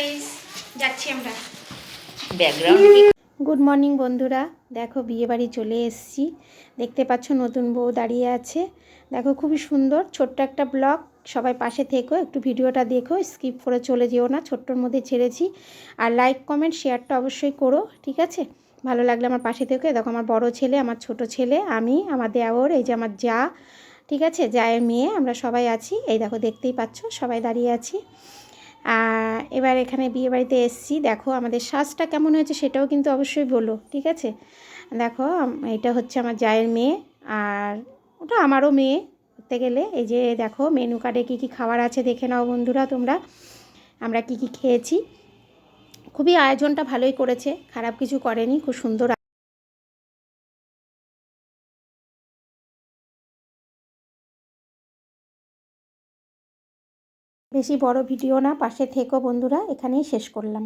Guys, যাচ্ছি আমরা background. Good morning বন্ধুরা, দেখো বিয়ে বাড়ি চলে এসেছি। দেখতে পাচ্ছ নতুন বউ দাঁড়িয়ে আছে। দেখো খুবই সুন্দর ছোট্ট একটা ব্লগ। সবাই পাশে থেকো, একটু ভিডিওটা দেখো, স্কিপ করে চলে যেও না, ছোট্টর মধ্যে ছেড়েছি। আর লাইক কমেন্ট শেয়ারটা অবশ্যই করো, ঠিক আছে? ভালো লাগলে আমার পাশে থেকো। দেখো আমার বড় ছেলে, আমার ছোট ছেলে, আমি, আমার দেওর, এই যে আমার যা, ঠিক আছে, জায়ের মেয়ে, আমরা সবাই আছি। এই দেখো দেখতেই পাচ্ছ সবাই দাঁড়িয়ে আছি। এবার এখানে বিয়ে বাড়িতে এসেছি। দেখো আমাদের সাজটা কেমন হয়েছে সেটাও কিন্তু অবশ্যই বলো, ঠিক আছে? দেখো এটা হচ্ছে আমার জায়ের মেয়ে, আর ওটা আমারও মেয়ে করতে গেলে। এই যে দেখো মেনু কার্ডে কী কী খাবার আছে দেখে নাও বন্ধুরা তোমরা, আমরা কি কি খেয়েছি। খুবই আয়োজনটা ভালোই করেছে, খারাপ কিছু করেনি, খুব সুন্দর। বেশি বড় ভিডিও না, পাশে থেকো বন্ধুরা, এখানেই শেষ করলাম।